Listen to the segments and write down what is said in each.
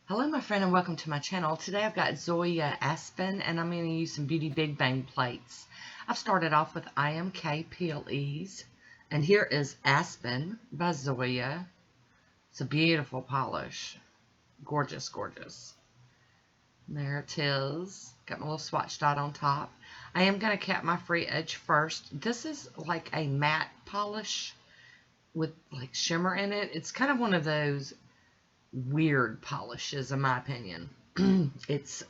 Hello my friend and welcome to my channel. Today I've got Zoya Aspen and I'm going to use some Beauty Big Bang plates. I've started off with IMK PLEs and here is Aspen by Zoya. It's a beautiful polish. Gorgeous, gorgeous. There it is. Got my little swatch dot on top. I am going to cap my free edge first. This is like a matte polish with like shimmer in it. It's kind of one of those weird polishes in my opinion. It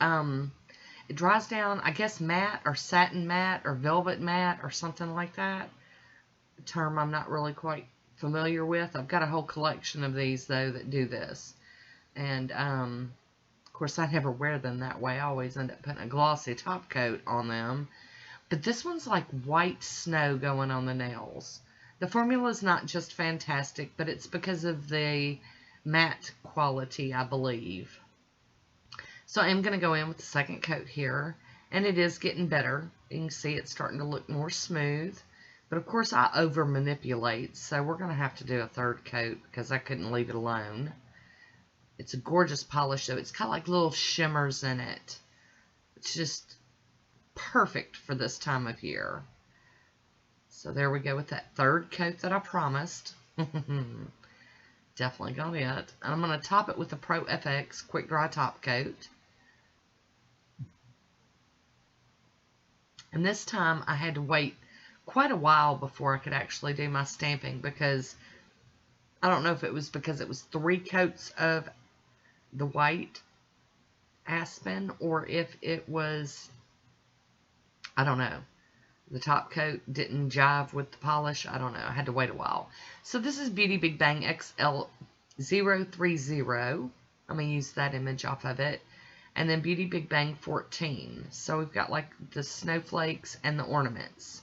dries down, I guess matte or satin matte or velvet matte or something like that. A term I'm not really quite familiar with. I've got a whole collection of these though that do this. And of course I never wear them that way. I always end up putting a glossy top coat on them. But this one's like white snow going on the nails. The formula is not just fantastic, but it's because of the matte quality, I believe. So I'm going to go in with the second coat here, and it is getting better. You can see it's starting to look more smooth, but of course I over manipulate, so we're going to have to do a third coat because I couldn't leave it alone. It's a gorgeous polish though. It's got like little shimmers in it. It's just perfect for this time of year. So there we go with that third coat that I promised. Definitely got it. And I'm going to top it with the Pro FX Quick Dry Top Coat. And this time I had to wait quite a while before I could actually do my stamping because I don't know if it was because it was 3 coats of the white Aspen or if it was, I don't know. The top coat didn't jive with the polish. I don't know. I had to wait a while. So this is Beauty Big Bang XL-030. I'm going to use that image off of it. And then Beauty Big Bang 14. So we've got like the snowflakes and the ornaments.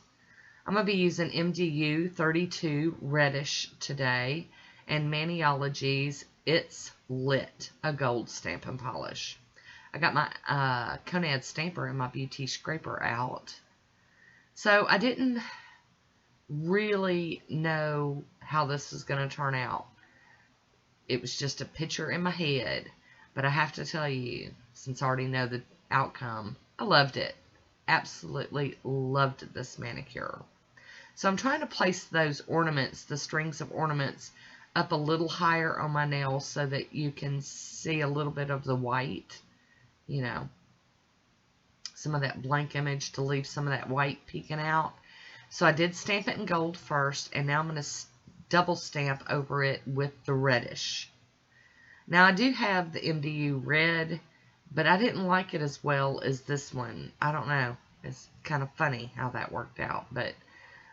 I'm going to be using MDU 32 Reddish today. And Maniology's It's Lit, a gold stamp and polish. I got my Conad stamper and my Beauty scraper out. So I didn't really know how this was going to turn out. It was just a picture in my head. But I have to tell you, since I already know the outcome, I loved it. Absolutely loved this manicure. So I'm trying to place those ornaments, the strings of ornaments, up a little higher on my nails so that you can see a little bit of the white, you know. Some of that blank image to leave some of that white peeking out. So I did stamp it in gold first, and now I'm going to double stamp over it with the reddish. Now I do have the MDU red, but I didn't like it as well as this one. I don't know. It's kind of funny how that worked out, but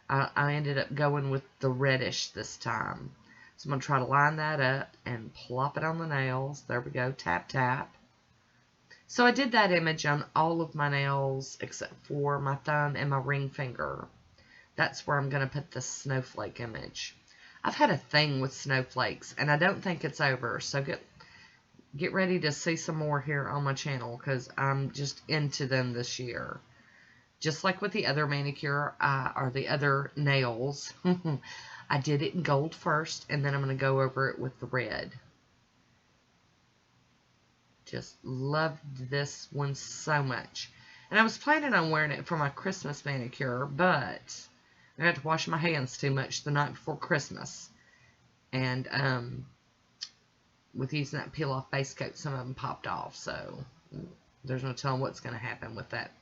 I ended up going with the reddish this time. So I'm going to try to line that up and plop it on the nails. There we go. Tap, tap. So I did that image on all of my nails except for my thumb and my ring finger. That's where I'm going to put the snowflake image. I've had a thing with snowflakes, and I don't think it's over. So get ready to see some more here on my channel because I'm just into them this year. Just like with the other manicure or the other nails, I did it in gold first, and then I'm going to go over it with the red. Just loved this one so much. And I was planning on wearing it for my Christmas manicure, but I had to wash my hands too much the night before Christmas. And with using that peel-off base coat, some of them popped off. So there's no telling what's going to happen with that,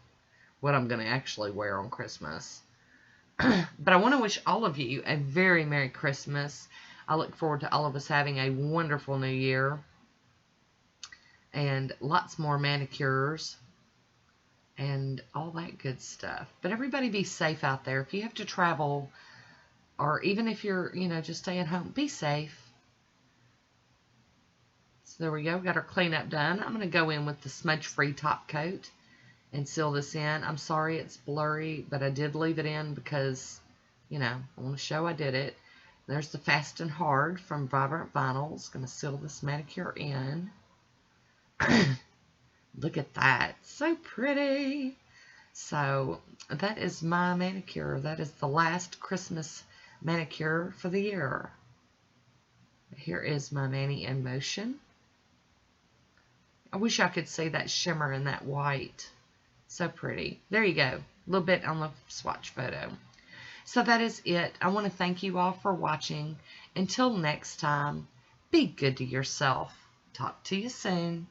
what I'm going to actually wear on Christmas. But I want to wish all of you a very Merry Christmas. I look forward to all of us having a wonderful New Year. And lots more manicures and all that good stuff. But everybody be safe out there. If you have to travel, or even if you're, you know, just staying home, be safe. So there we go. Got our cleanup done. I'm going to go in with the smudge-free top coat and seal this in. I'm sorry it's blurry, but I did leave it in because, you know, I want to show I did it. There's the Fast and Hard from Vibrant Vinyls. Going to seal this manicure in. Look at that. So pretty. So that is my manicure. That is the last Christmas manicure for the year. Here is my Mani in Motion. I wish I could see that shimmer in that white. So pretty. There you go. A little bit on the swatch photo. So that is it. I want to thank you all for watching. Until next time, be good to yourself. Talk to you soon.